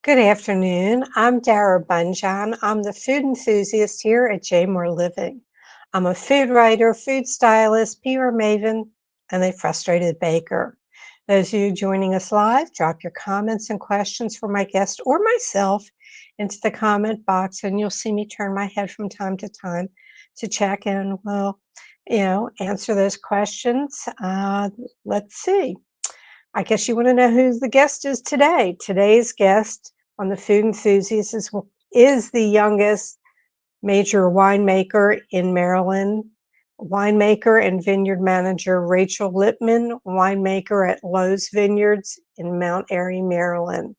Good afternoon. I'm Dara Bunjon. I'm the food enthusiast here at J More Living. I'm a food writer, food stylist, PR maven, and a frustrated baker. Those of you joining us live, drop your comments and questions for my guest or myself into the comment box, and you'll see me turn my head from time to time to check in. We'll, answer those questions. Let's see. I guess you want to know who the guest is today. Today's guest on the Food Enthusiast is the youngest major winemaker in Maryland, winemaker and vineyard manager Rachel Lipman, winemaker at Loew's Vineyards in Mount Airy, Maryland.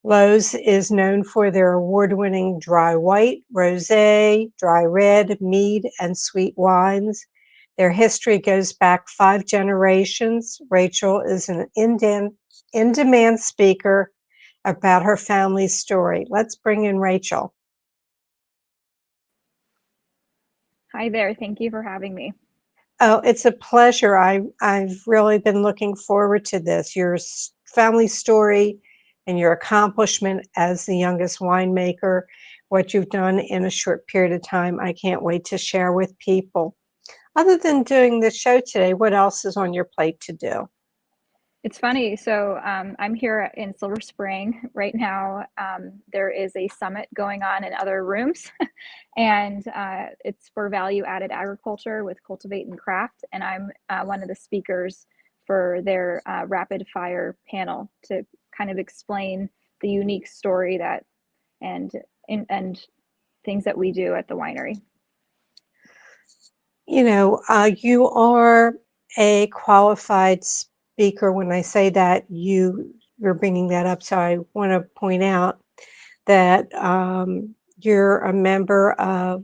Loew's is known for their award-winning dry white, rosé, dry red, mead, and sweet wines. Their history goes back 5 generations. Rachel is an in-demand speaker about her family's story. Let's bring in Rachel. Hi there. Thank you for having me. Oh, it's a pleasure. I've really been looking forward to this. Your family story and your accomplishment as the youngest winemaker, what you've done in a short period of time, I can't wait to share with people. Other than doing this show today, what else is on your plate to do? It's funny. I'm here in Silver Spring right now. There is a summit going on in other rooms, and it's for value added agriculture with Cultivate and Craft. And I'm one of the speakers for their rapid fire panel to kind of explain the unique story and things that we do at the winery. You are a qualified speaker. When I say that, you're bringing that up. So I want to point out that you're a member of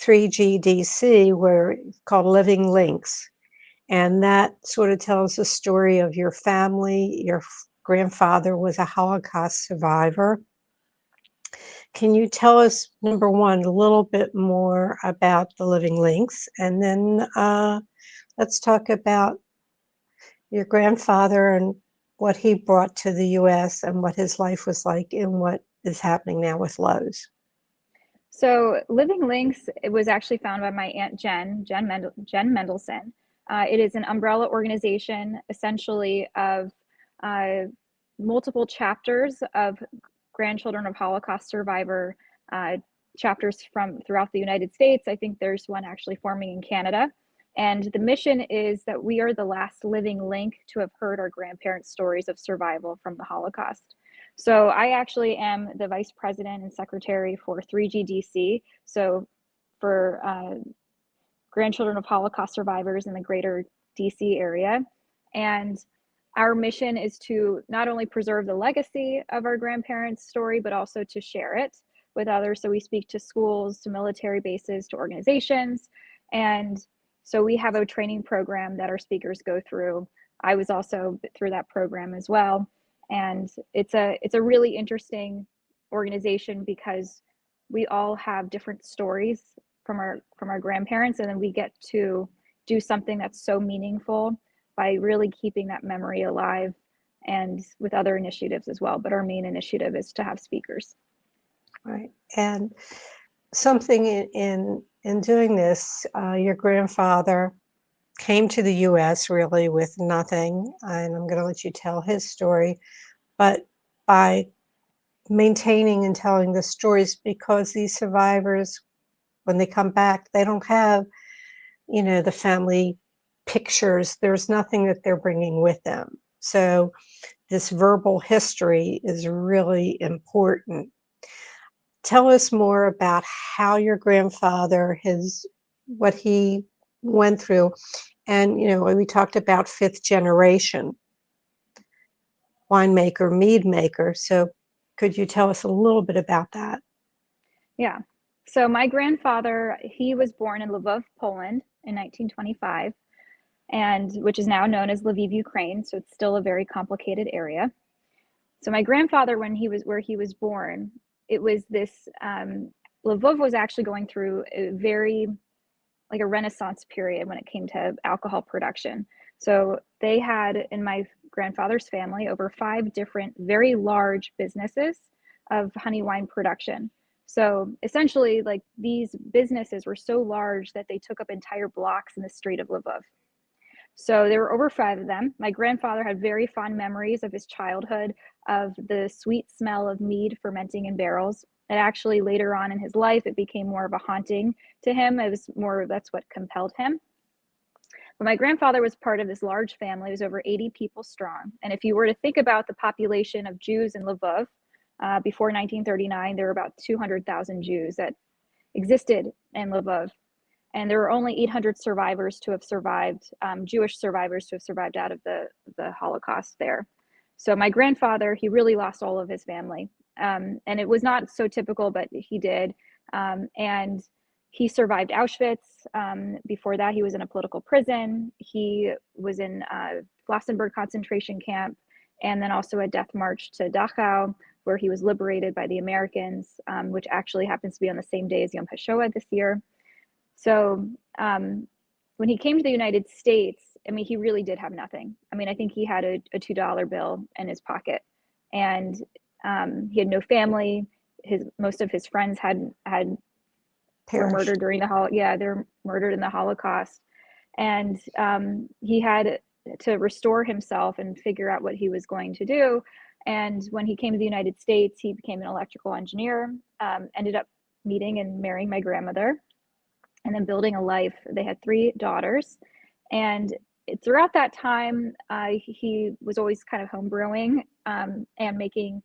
3GDC, where it's called Living Links. And that sort of tells the story of your family. Your grandfather was a Holocaust survivor. Can you tell us, number one, a little bit more about the Living Links? And then let's talk about your grandfather and what he brought to the U.S. and what his life was like and what is happening now with Lowe's. So Living Links, it was actually founded by my Aunt Jen Mendelson. It is an umbrella organization essentially of multiple chapters of grandchildren of Holocaust survivor chapters from throughout the United States. I think there's one actually forming in Canada. And the mission is that we are the last living link to have heard our grandparents' stories of survival from the Holocaust. So I actually am the vice president and secretary for 3GDC. So for grandchildren of Holocaust survivors in the greater DC area. And our mission is to not only preserve the legacy of our grandparents' story, but also to share it with others. So we speak to schools, to military bases, to organizations. And so we have a training program that our speakers go through. I was also through that program as well. And it's a really interesting organization because we all have different stories from our grandparents, and then we get to do something that's so meaningful by really keeping that memory alive, and with other initiatives as well. But our main initiative is to have speakers. Right. And something in doing this, your grandfather came to the U.S. really with nothing, and I'm going to let you tell his story, but by maintaining and telling the stories, because these survivors, when they come back, they don't have, the family pictures. There's nothing that they're bringing with them. So this verbal history is really important. Tell us more about how your grandfather, what he went through. And, we talked about 5th generation winemaker, mead maker. So could you tell us a little bit about that? Yeah. So my grandfather, he was born in Lwów, Poland in 1925, and which is now known as Lviv, Ukraine. So it's still a very complicated area. So my grandfather, where he was born, it was this, Lwów was actually going through like a Renaissance period when it came to alcohol production. So they had, in my grandfather's family, over 5 different very large businesses of honey wine production. So essentially, like, these businesses were so large that they took up entire blocks in the street of Lvov. So there were over 5 of them. My grandfather had very fond memories of his childhood, of the sweet smell of mead fermenting in barrels. And actually, later on in his life, it became more of a haunting to him. It was more, that's what compelled him. But my grandfather was part of this large family. It was over 80 people strong. And if you were to think about the population of Jews in Lvov, before 1939, there were about 200,000 Jews that existed in Lvov. And there were only 800 survivors to have survived, Jewish survivors to have survived out of the Holocaust there. So my grandfather, he really lost all of his family. And it was not so typical, but he did. And he survived Auschwitz. Before that, he was in a political prison. He was in Flossenburg concentration camp, and then also a death march to Dachau, where he was liberated by the Americans, which actually happens to be on the same day as Yom HaShoah this year. So when he came to the United States, I mean, he really did have nothing. I mean, I think he had a $2 bill in his pocket, and he had no family. Most of his friends were murdered during they're murdered in the Holocaust, and he had to restore himself and figure out what he was going to do. And when he came to the United States, he became an electrical engineer, ended up meeting and marrying my grandmother, and then building a life. They had 3 daughters. And throughout that time, he was always kind of home brewing and making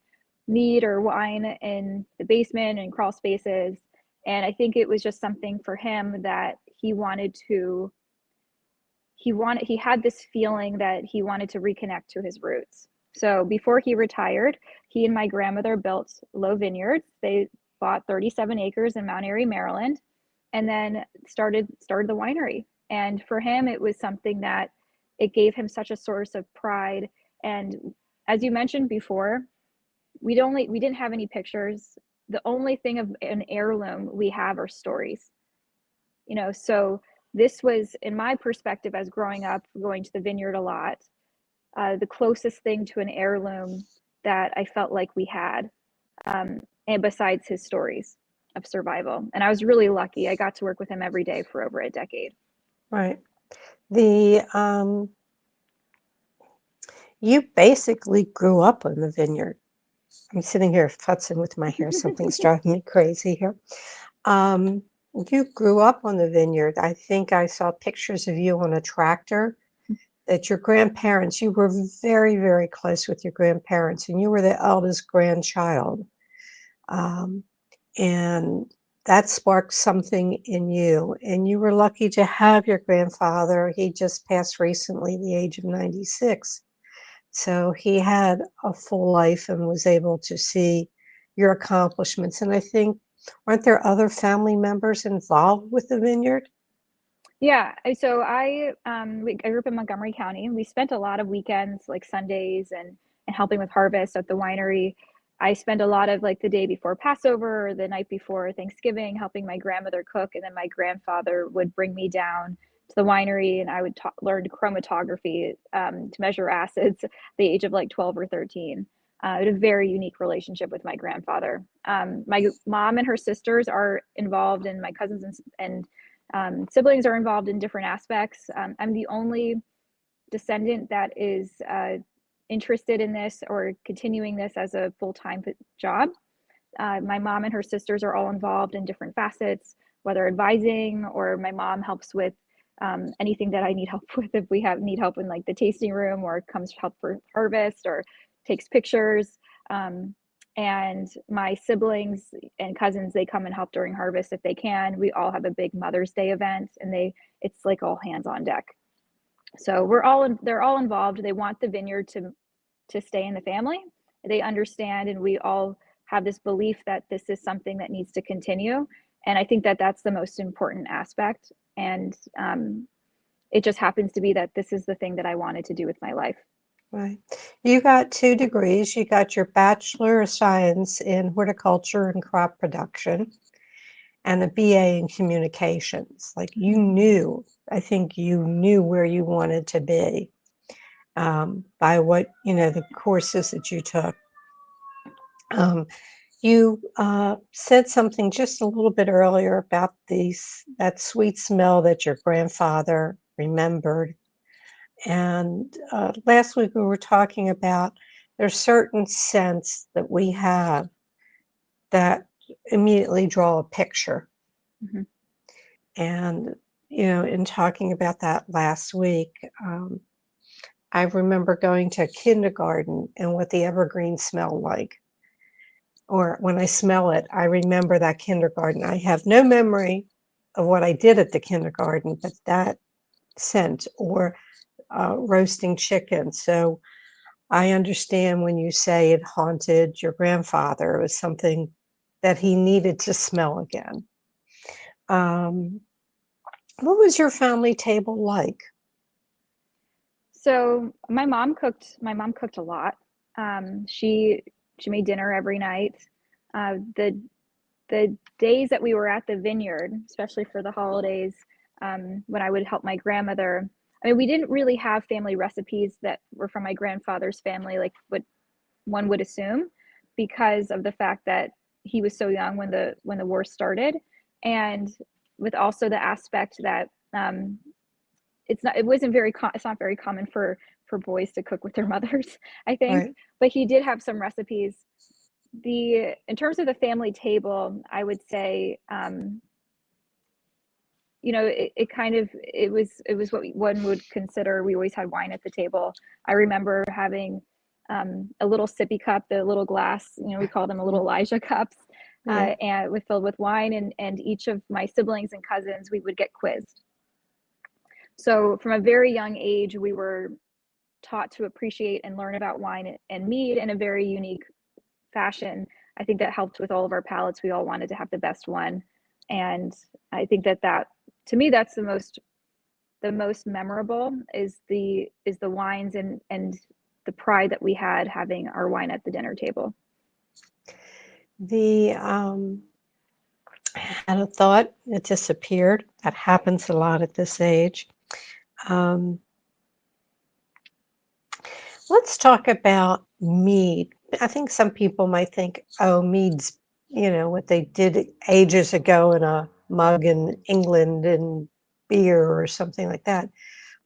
mead or wine in the basement and crawl spaces. And I think it was just something for him that he had this feeling that he wanted to reconnect to his roots. So before he retired, he and my grandmother built Loew Vineyards. They bought 37 acres in Mount Airy, Maryland, and then started the winery. And for him, it was something that it gave him such a source of pride. And as you mentioned before, we didn't have any pictures. The only thing of an heirloom we have are stories. So this was, in my perspective, as growing up, going to the vineyard a lot, the closest thing to an heirloom that I felt like we had, and besides his stories of survival. And I was really lucky. I got to work with him every day for over a decade. Right. You basically grew up on the vineyard. I'm sitting here futzing with my hair. Something's driving me crazy here. You grew up on the vineyard. I think I saw pictures of you on a tractor. That your grandparents, you were very, very close with your grandparents, and you were the eldest grandchild. And that sparked something in you. And you were lucky to have your grandfather. He just passed recently, the age of 96. So he had a full life and was able to see your accomplishments. And I think, weren't there other family members involved with the vineyard? Yeah, so I grew up in Montgomery County. We spent a lot of weekends, like Sundays, and helping with harvest at the winery. I spent a lot of, like, the day before Passover or the night before Thanksgiving helping my grandmother cook, and then my grandfather would bring me down to the winery, and I would learn chromatography to measure acids at the age of like 12 or 13. I had a very unique relationship with my grandfather. My mom and her sisters are involved, and my cousins and siblings are involved in different aspects. I'm the only descendant that is interested in this or continuing this as a full-time job. My mom and her sisters are all involved in different facets, whether advising, or my mom helps with anything that I need help with. If we need help in, like, the tasting room, or comes to help for harvest, or takes pictures. And my siblings and cousins, they come and help during harvest if they can. We all have a big Mother's Day event, and it's like all hands on deck. So they're all involved. They want the vineyard to stay in the family. They understand, and we all have this belief that this is something that needs to continue. And I think that that's the most important aspect. And it just happens to be that this is the thing that I wanted to do with my life. Right. You got 2 degrees. You got your Bachelor of Science in Horticulture and Crop Production and a BA in Communications. Like, I think you knew where you wanted to be. by what, the courses that you took. You said something just a little bit earlier about that sweet smell that your grandfather remembered. And last week we were talking about there's certain scents that we have that immediately draw a picture. Mm-hmm. And, in talking about that last week, I remember going to kindergarten and what the evergreen smelled like. Or when I smell it, I remember that kindergarten. I have no memory of what I did at the kindergarten, but that scent, or roasting chicken. So I understand when you say it haunted your grandfather. It was something that he needed to smell again. What was your family table like? So my mom cooked. My mom cooked a lot. She made dinner every night. The days that we were at the vineyard, especially for the holidays, when I would help my grandmother. I mean, we didn't really have family recipes that were from my grandfather's family, like what one would assume, because of the fact that he was so young when the war started, and with also the aspect that it's not very common for boys to cook with their mothers, I think. Right. But he did have some recipes. In terms of the family table, I would say, it was what one would consider. We always had wine at the table. I remember having a little sippy cup, the little glass, we call them a little Elijah cups, Yeah. and with filled with wine, and each of my siblings and cousins, we would get quizzed. So from a very young age, we were taught to appreciate and learn about wine and mead in a very unique fashion. I think that helped with all of our palates. We all wanted to have the best one. And I think that to me, that's the most memorable is the wines and the pride that we had having our wine at the dinner table. I had a thought, it disappeared. That happens a lot at this age. Let's talk about mead. I think some people might think, oh, mead's, what they did ages ago in a mug in England and beer or something like that.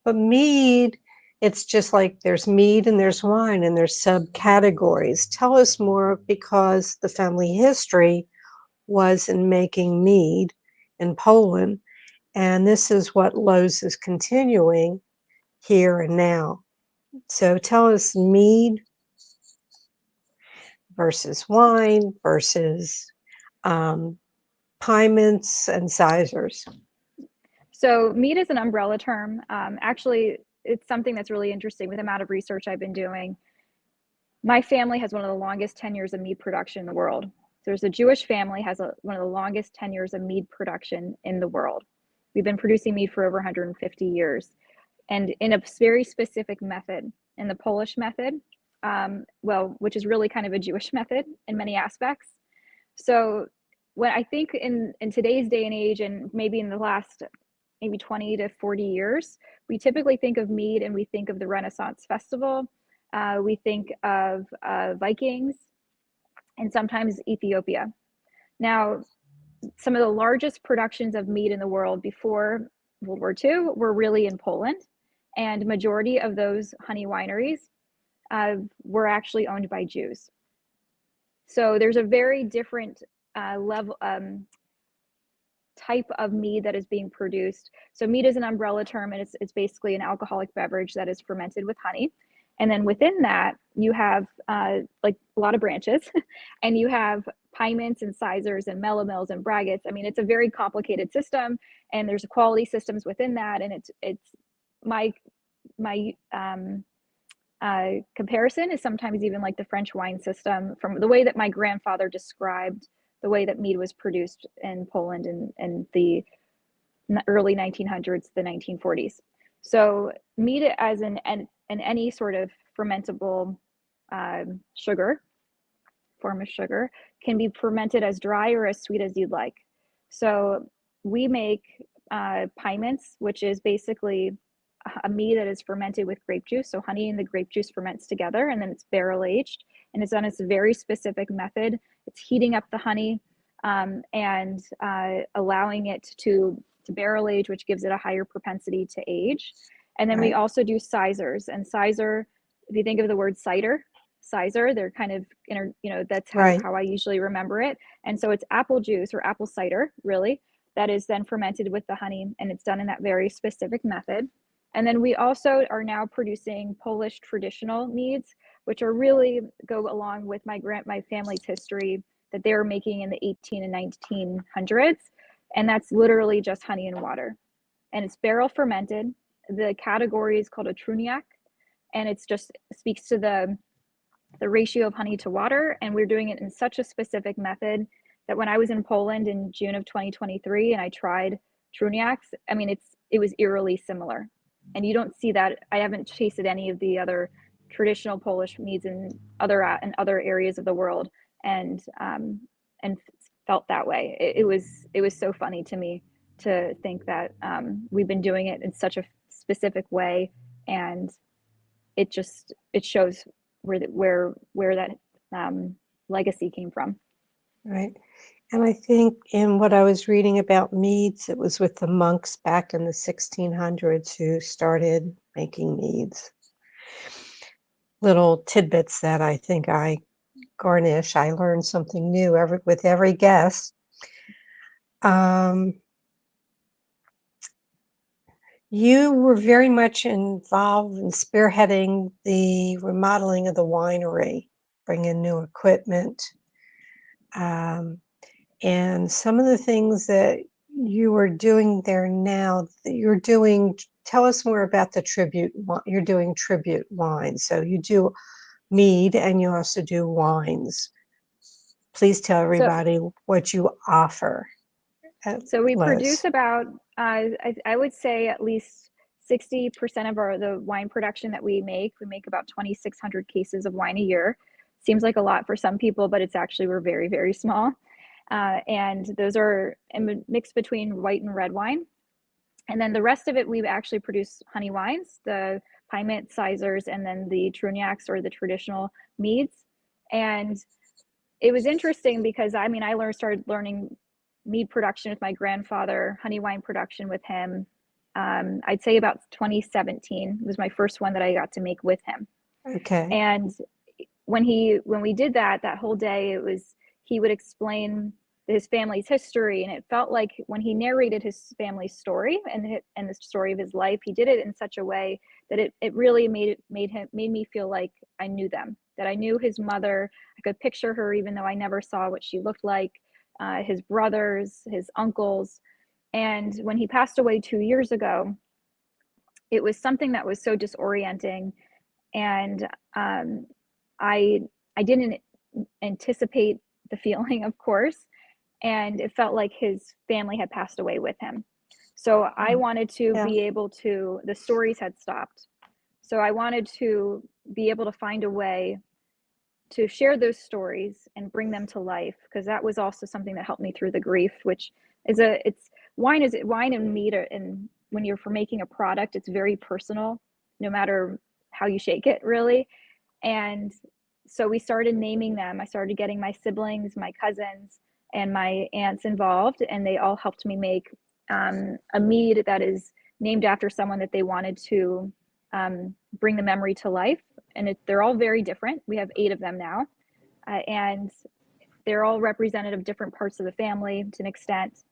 But mead, it's just like there's mead and there's wine and there's subcategories. Tell us more, because the family history was in making mead in Poland, and this is what Loew's is continuing here and now. So tell us mead versus wine versus piments and sizers. So mead is an umbrella term. Actually, it's something that's really interesting with the amount of research I've been doing. My family has one of the longest tenures of mead production in the world. There's a Jewish family has one of the longest tenures of mead production in the world. We've been producing mead for over 150 years, and in a very specific method, in the Polish method, which is really kind of a Jewish method in many aspects. So, what I think in today's day and age, and maybe in the last maybe 20 to 40 years, we typically think of mead and we think of the Renaissance Festival. We think of Vikings and sometimes Ethiopia. Now, some of the largest productions of mead in the world before World War II were really in Poland, and majority of those honey wineries were actually owned by Jews. So there's a very different level type of mead that is being produced. So mead is an umbrella term, and it's basically an alcoholic beverage that is fermented with honey. And then within that, you have like a lot of branches, and you have piments and sizers and melomels and braggots. I mean, it's a very complicated system, and there's quality systems within that. And it's my comparison is sometimes even like the French wine system, from the way that my grandfather described the way that mead was produced in Poland in the early 1900s, the 1940s. So mead as in any sort of fermentable sugar, form of sugar, can be fermented as dry or as sweet as you'd like. So we make piments, which is basically a mead that is fermented with grape juice. So honey and the grape juice ferments together, and then it's barrel aged, and it's done a very specific method. It's heating up the honey and allowing it to barrel age, which gives it a higher propensity to age. And then we also do sizers, and sizer, if you think of the word cider, sizer, they're kind of, that's how I usually remember it. And so it's apple juice or apple cider, really, that is then fermented with the honey, and it's done in that very specific method. And then we also are now producing Polish traditional meads, which are really go along with my family's history that they were making in the 18 and 1900s. And that's literally just honey and water. And it's barrel fermented. The category is called a Truniak, and it's just speaks to the ratio of honey to water. And we're doing it in such a specific method that when I was in Poland in June of 2023 and I tried Truniaks, I mean, it was eerily similar. And you don't see that. I haven't tasted any of the other traditional Polish meads in other areas of the world, and felt that way. It was so funny to me to think that we've been doing it in such a specific way, and it shows where that legacy came from. Right. And I think in what I was reading about meads, it was with the monks back in the 1600s who started making meads. Little tidbits that I think I garnish. I learn something new with every guest. You were very much involved in spearheading the remodeling of the winery, bringing new equipment. And some of the things that you are doing there now, that you're doing, tell us more about the tribute. You're doing tribute wines. So you do mead and you also do wines. Please tell everybody what you offer. So we produce about, I would say at least 60% of the wine production that we make about 2,600 cases of wine a year. Seems like a lot for some people, but it's actually, we're very, very small. And those are mixed between white and red wine. And then the rest of it, we actually produce honey wines, the Pymet, sizers, and then the Truniaks or the traditional meads. And it was interesting because I started learning mead production with my grandfather, honey wine production with him. I'd say about 2017 was my first one that I got to make with him. Okay. And when we did that whole day, he would explain his family's history, and it felt like when he narrated his family's story and the story of his life, he did it in such a way that it really made me feel like I knew them, that I knew his mother. I could picture her even though I never saw what she looked like, his brothers, his uncles. And when he passed away 2 years ago, it was something that was so disorienting, and I didn't anticipate the feeling, of course, and it felt like his family had passed away with him. So I wanted to be able to, the stories had stopped. So I wanted to be able to find a way to share those stories and bring them to life, because that was also something that helped me through the grief, which is wine and mead, and when you're making a product, it's very personal, no matter how you shake it, really. And so we started naming them. I started getting my siblings, my cousins, and my aunts involved, and they all helped me make a mead that is named after someone that they wanted to bring the memory to life. And they're all very different. We have 8 of them now, and they're all representative of different parts of the family to an extent.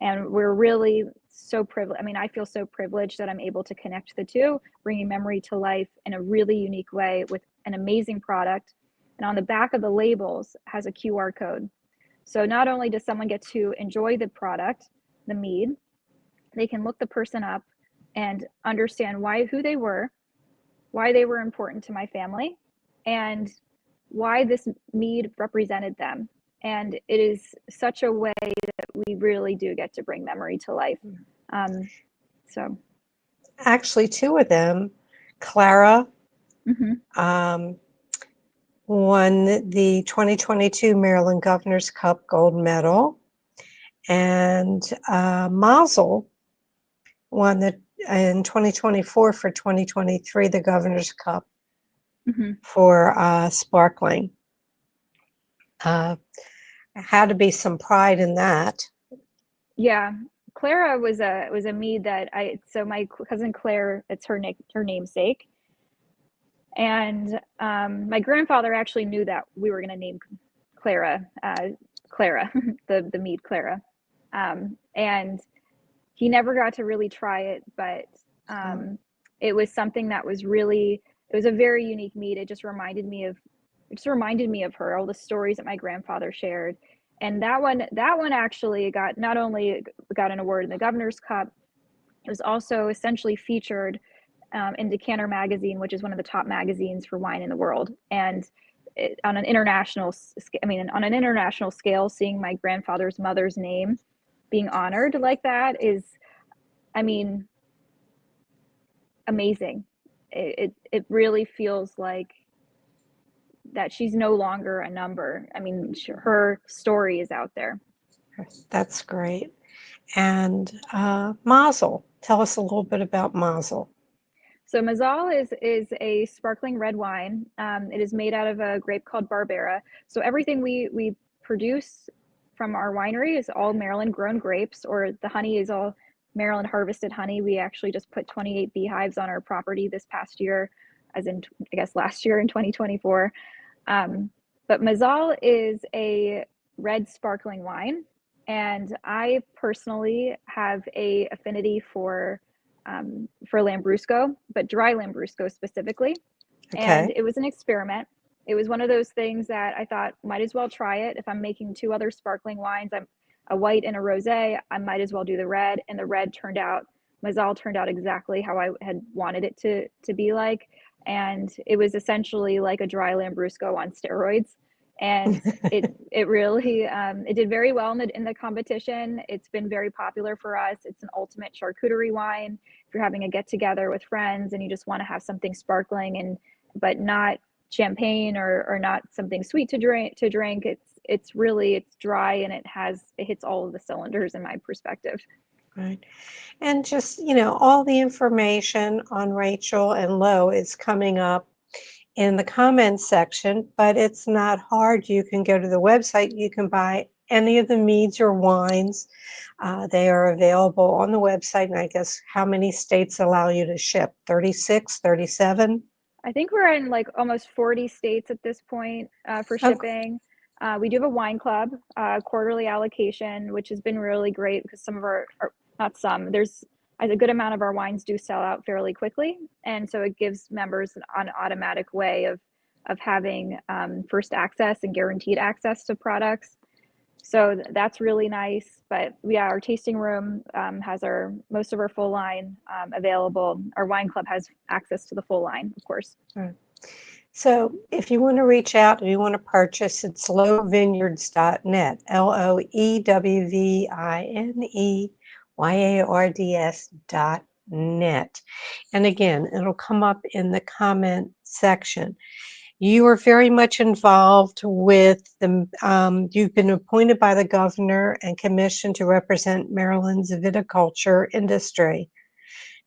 And we're really so privileged. I mean, I feel so privileged that I'm able to connect the two, bringing memory to life in a really unique way with an amazing product. And on the back of the labels has a QR code. So not only does someone get to enjoy the product, the mead, they can look the person up and understand who they were, why they were important to my family, and why this mead represented them. And it is such a way that we really do get to bring memory to life. So actually 2 of them, Clara, won the 2022 Maryland Governor's Cup Gold Medal, and Mazel won the in 2024 for 2023 the Governor's Cup Mhm. for sparkling. Had to be some pride in that. Yeah, Clara was a mead that so my cousin Claire, it's her namesake, and my grandfather actually knew that we were going to name Clara Clara the mead Clara, and he never got to really try it, but it was something that was really, it was a very unique mead. It just reminded me of her, all the stories that my grandfather shared. And that one actually got, not only got an award in the Governor's Cup, it was also essentially featured in Decanter magazine, which is one of the top magazines for wine in the world. And on an international scale, seeing my grandfather's mother's name being honored like that is, I mean, amazing. It really feels like that she's no longer a number. I mean, her story is out there. That's great. And Mazel, tell us a little bit about Mazel. So Mazal is a sparkling red wine. It is made out of a grape called Barbera. So everything we produce from our winery is all Maryland grown grapes, or the honey is all Maryland harvested honey. We actually just put 28 beehives on our property this past year, as in, I guess, last year in 2024. But Mazal is a red sparkling wine, and I personally have a affinity for Lambrusco, but dry Lambrusco specifically. And Okay. it was an experiment. It was one of those things that I thought, might as well try it. If I'm making two other sparkling wines, I'm a white and a rosé, I might as well do the red. And the red Mazal turned out exactly how I had wanted it to be like. And it was essentially like a dry Lambrusco on steroids. And it really it did very well in the competition. It's been very popular for us. It's an ultimate charcuterie wine. If you're having a get together with friends and you just want to have something sparkling and but not champagne or not something sweet to drink, it's dry, and it hits all of the cylinders in my perspective. Right. And just, all the information on Rachel and Loew is coming up in the comments section, but it's not hard. You can go to the website. You can buy any of the meads or wines. They are available on the website. And I guess how many states allow you to ship? 36, 37? I think we're in like almost 40 states at this point for shipping. We do have a wine club quarterly allocation, which has been really great because some of not some, there's a good amount of our wines do sell out fairly quickly. And so it gives members an automatic way of having first access and guaranteed access to products. So that's really nice. But yeah, our tasting room has most of our full line available. Our wine club has access to the full line, of course. Right. So if you want to reach out, if you want to purchase, it's loewvineyards.net, LOEWVINEYARDS.net. And again, it'll come up in the comment section. You are very much involved with you've been appointed by the governor and commissioned to represent Maryland's viticulture industry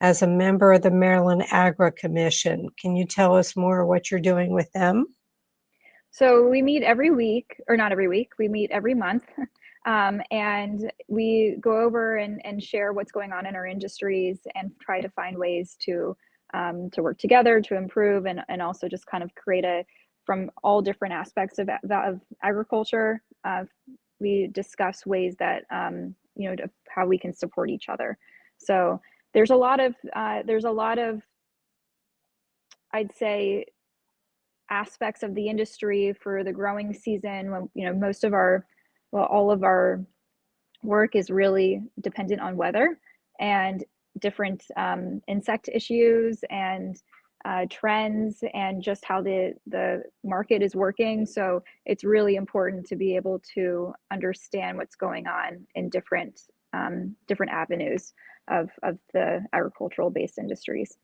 as a member of the Maryland Agri Commission. Can you tell us more what you're doing with them? So we meet every week, or not every week, we meet every month. And we go over and share what's going on in our industries and try to find ways to work together to improve and also just kind of create from all different aspects of agriculture. We discuss ways that, how we can support each other. So there's a lot of, I'd say, aspects of the industry for the growing season when, all of our work is really dependent on weather and different insect issues and trends and just how the market is working. So it's really important to be able to understand what's going on in different avenues of the agricultural based industries.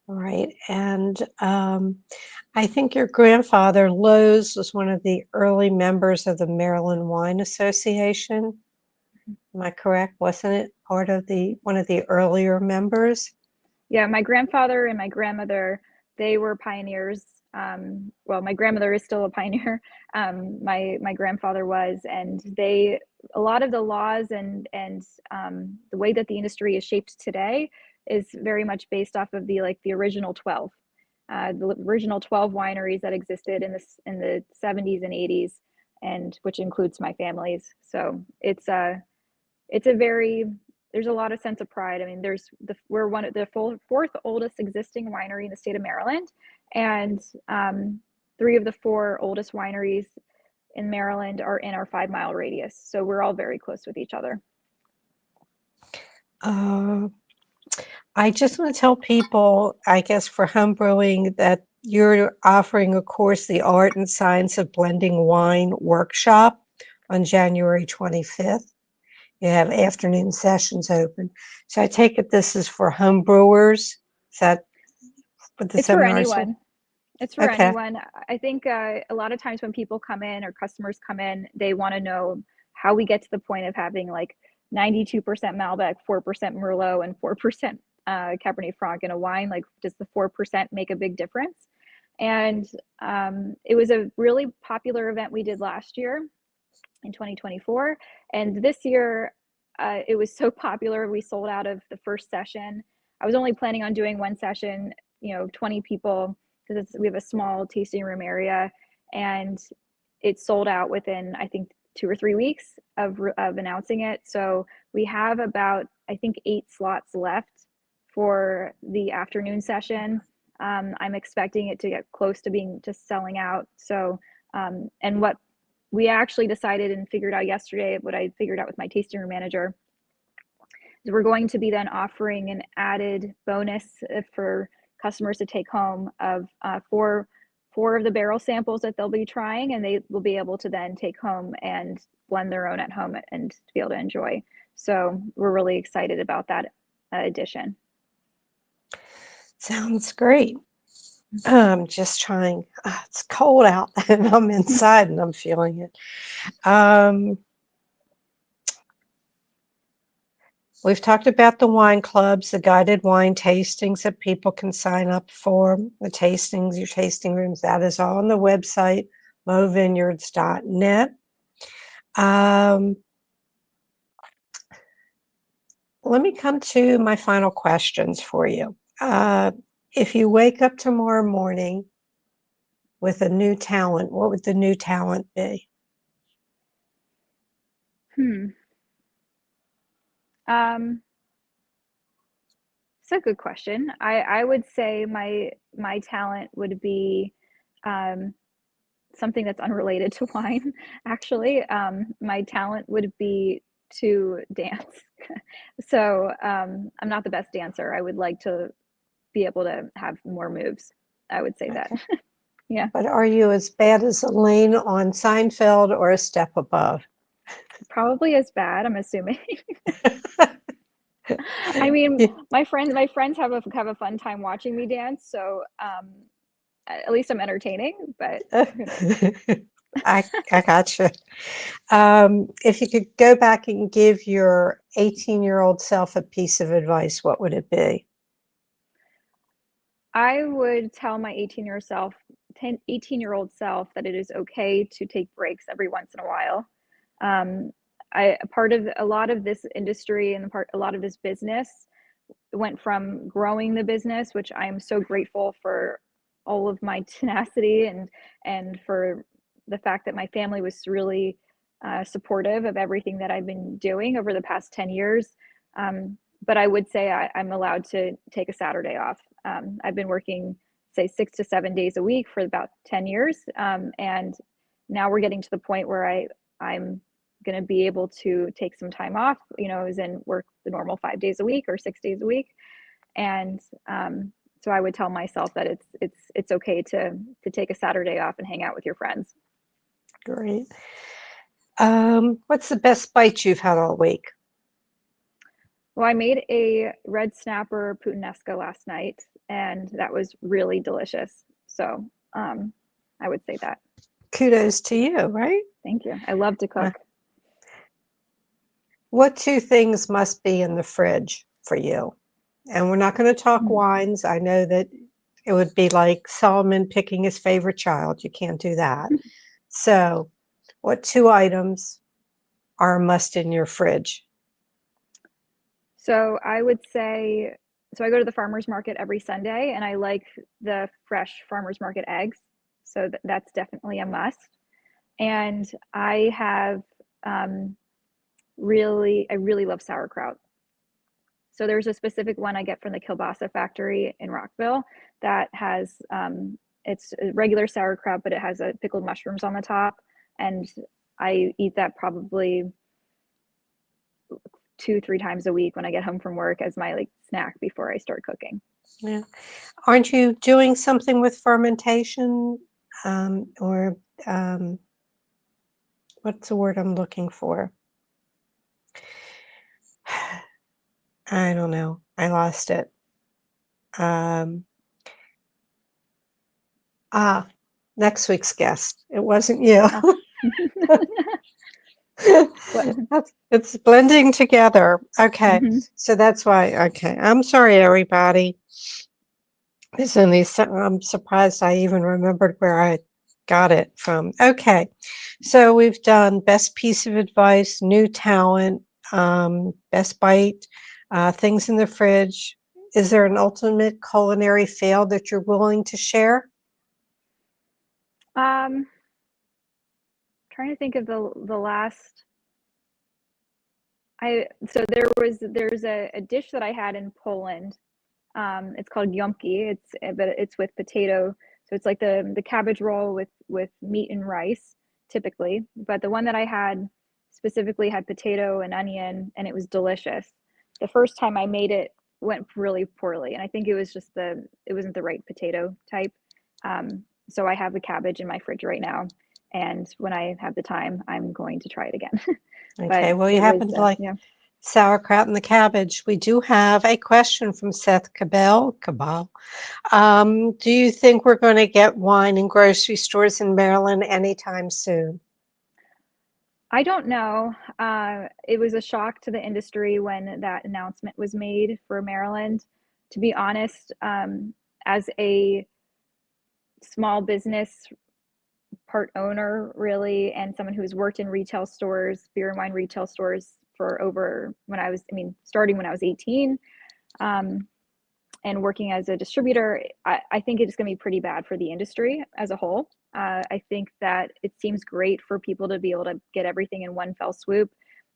All right. And I think your grandfather, Lowe's, was one of the early members of the Maryland Wine Association. Am I correct? Wasn't it? part of one of the earlier members? Yeah, my grandfather and my grandmother, they were pioneers. Well, my grandmother is still a pioneer. My grandfather was, and a lot of the laws and the way that the industry is shaped today is very much based off of the original 12. The original 12 wineries that existed in the 70s and 80s, and which includes my family's. So it's a very there's a lot of sense of pride. I mean, we're one of the fourth oldest existing winery in the state of Maryland, and 3 of the 4 oldest wineries in Maryland are in our 5-mile radius. So we're all very close with each other. I just want to tell people, I guess, for home brewing, that you're offering a course, The Art and Science of Blending Wine workshop, on January 25th. You have afternoon sessions open. So I take it this is for home brewers. Is that what the It's for seminars are? anyone. It's for Okay. anyone. I think a lot of times when people come in or customers come in, they want to know how we get to the point of having like 92% Malbec, 4% Merlot, and 4% Cabernet Franc in a wine. Like, does the 4% make a big difference? And it was a really popular event we did last year in 2024. And this year, it was so popular, we sold out of the first session. I was only planning on doing one session, 20 people, because we have a small tasting room area, and it sold out within, I think, 2 or 3 weeks of announcing it. So we have about, I think, 8 slots left for the afternoon session. I'm expecting it to get close to selling out. So, and what we actually decided and figured out yesterday, what I figured out with my tasting room manager, is we're going to be then offering an added bonus for customers to take home of 4 of the barrel samples that they'll be trying, and they will be able to then take home and blend their own at home and to be able to enjoy. So we're really excited about that addition. Sounds great. I'm just trying. It's cold out, and I'm inside, and I'm feeling it. We've talked about the wine clubs, the guided wine tastings that people can sign up for, the tastings, your tasting rooms. That is all on the website, loewvineyards.net. Let me come to my final questions for you. If you wake up tomorrow morning with a new talent, what would the new talent be? It's a good question. I would say my talent would be something that's unrelated to wine, actually. My talent would be to dance. So I'm not the best dancer. I would like to be able to have more moves. I would say that. Yeah. But are you as bad as Elaine on Seinfeld, or a step above? Probably as bad, I'm assuming. I mean, my friends have a fun time watching me dance, so at least I'm entertaining, but I gotcha. If you could go back and give your 18-year-old self a piece of advice, what would it be? I would tell my 18-year-old self that it is okay to take breaks every once in a while. Part of a lot of this industry and a lot of this business went from growing the business, which I am so grateful for all of my tenacity and for the fact that my family was really supportive of everything that I've been doing over the past 10 years. But I would say I'm allowed to take a Saturday off. I've been working, say, 6 to 7 days a week for about 10 years. And now we're getting to the point where I'm going to be able to take some time off, as in work the normal 5 days a week or 6 days a week. And so I would tell myself that it's okay to take a Saturday off and hang out with your friends. Great. What's the best bite you've had all week? Well, I made a red snapper puttanesca last night, and that was really delicious. So I would say that. Kudos to you, right? Thank you. I love to cook. What two things must be in the fridge for you? And we're not going to talk Mm. wines. I know that it would be like Solomon picking his favorite child. You can't do that. So, what two items are a must in your fridge? So I would say, so I go to the farmer's market every Sunday and I like the fresh farmer's market eggs. So that's definitely a must. And I have I really love sauerkraut. So there's a specific one I get from the kielbasa factory in Rockville that has it's a regular sauerkraut, but it has pickled mushrooms on the top, and I eat that probably 2, 3 times a week when I get home from work as my like snack before I start cooking. Yeah. Aren't you doing something with fermentation or what's the word I'm looking for? I don't know. I lost it. Um, Next week's guest. It wasn't you. Oh. It's blending together. Okay. Mm-hmm. So that's why. Okay. I'm sorry, everybody. I'm surprised I even remembered where I got it from. Okay. So we've done best piece of advice, new talent, best bite, things in the fridge. Is there an ultimate culinary fail that you're willing to share? Trying to think of the last. So there's a dish that I had in Poland. It's called yomki. It's with potato. So it's like the cabbage roll with meat and rice typically. But the one that I had specifically had potato and onion, and it was delicious. The first time I made it went really poorly, and I think it was just it wasn't the right potato type. So I have the cabbage in my fridge right now, and when I have the time, I'm going to try it again. But Okay. Well, you it was happen to like yeah. sauerkraut and the cabbage. We do have a question from Seth Cabal. Do you think we're going to get wine in grocery stores in Maryland anytime soon? I don't know. It was a shock to the industry when that announcement was made for Maryland. To be honest, as a small business part owner, really, and someone who's worked in retail stores, beer and wine retail stores for over starting when I was 18, um, and working as a distributor, I think it's going to be pretty bad for the industry as a whole. I think that it seems great for people to be able to get everything in one fell swoop,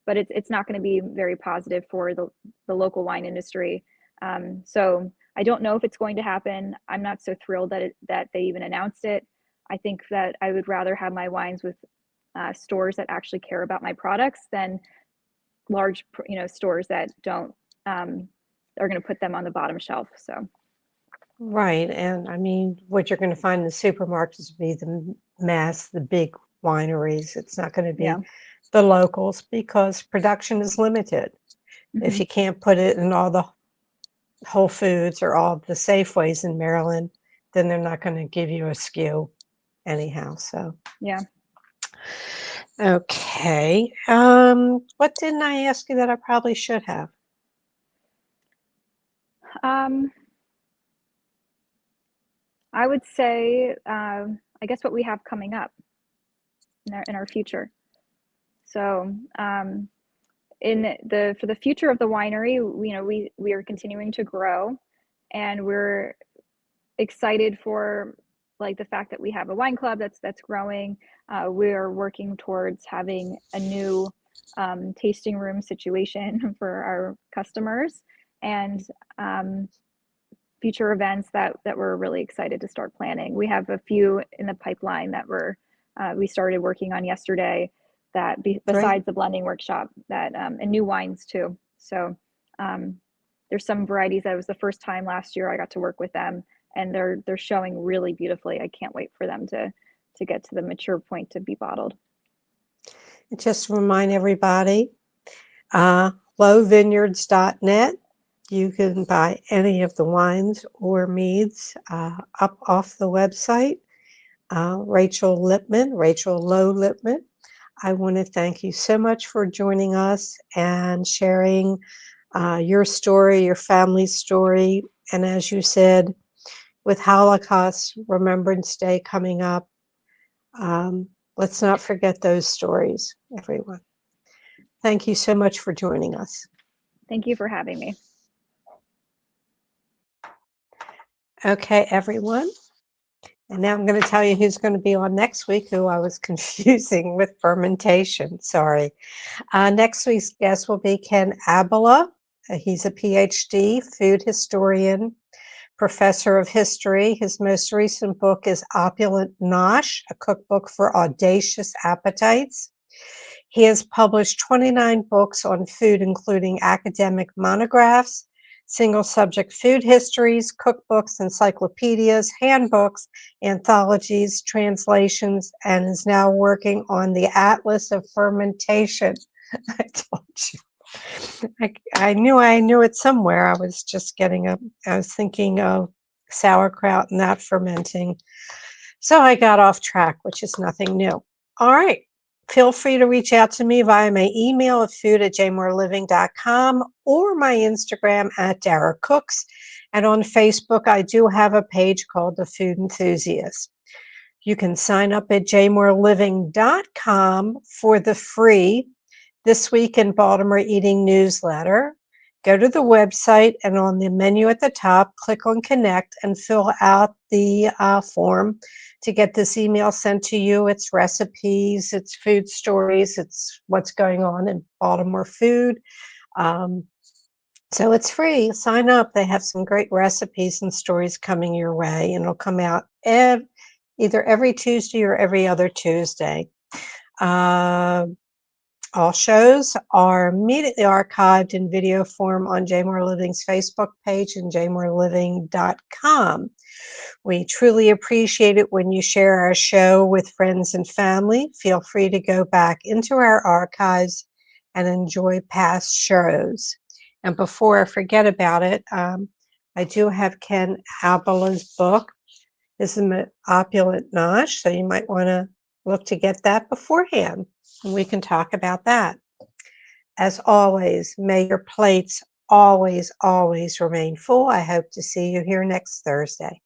but it's not going to be very positive for the local wine industry. So I don't know if it's going to happen. I'm not so thrilled that they even announced it. I think that I would rather have my wines with stores that actually care about my products than large, stores that don't are going to put them on the bottom shelf. So Right. And I mean, what you're going to find in the supermarkets would be the big wineries. It's not going to yeah. be the locals because production is limited. If Mm-hmm. you can't put it in all the Whole Foods or all the Safeways in Maryland, then they're not going to give you a SKU anyhow. So, Yeah. okay. What didn't I ask you that I probably should have? Um, I would say, I guess what we have coming up in our future. So, for the future of the winery, we are continuing to grow, and we're excited for like the fact that we have a wine club that's growing. We're working towards having a new tasting room situation for our customers, and future events that we're really excited to start planning. We have a few in the pipeline that we started working on yesterday. Great. Besides the blending workshop, and new wines too. So there's some varieties that was the first time last year I got to work with them, and they're showing really beautifully. I can't wait for them to get to the mature point to be bottled. Just to remind everybody, lowvineyards.net. You can buy any of the wines or meads up off the website. Rachel Loew Lipman. I want to thank you so much for joining us and sharing your story, your family's story. And as you said, with Holocaust Remembrance Day coming up, let's not forget those stories, everyone. Thank you so much for joining us. Thank you for having me. Okay, everyone. And now I'm going to tell you who's going to be on next week, who I was confusing with fermentation. Sorry. Next week's guest will be Ken Abela. He's a PhD, food historian, professor of history. His most recent book is Opulent Nosh, a cookbook for audacious appetites. He has published 29 books on food, including academic monographs, single subject food histories, cookbooks, encyclopedias, handbooks, anthologies, translations, and is now working on the Atlas of Fermentation. I told you. I knew it somewhere. I was thinking of sauerkraut not fermenting. So I got off track, which is nothing new. All right. Feel free to reach out to me via my email at food@jmoreliving.com or my Instagram at Dara Cooks. And on Facebook, I do have a page called The Food Enthusiast. You can sign up at jmoreliving.com for the free This Week in Baltimore Eating newsletter. Go to the website and on the menu at the top, click on Connect and fill out the form to get this email sent to you. It's recipes, it's food stories, it's what's going on in Baltimore food. So it's free. Sign up. They have some great recipes and stories coming your way, and it'll come out either every Tuesday or every other Tuesday. All shows are immediately archived in video form on Jmore Living's Facebook page and jmoreliving.com. We truly appreciate it when you share our show with friends and family. Feel free to go back into our archives and enjoy past shows. And before I forget about it, I do have Ken Abela's book. This is an Opulent Nosh, so you might want to look to get that beforehand, and we can talk about that. As always, may your plates always, always remain full. I hope to see you here next Thursday.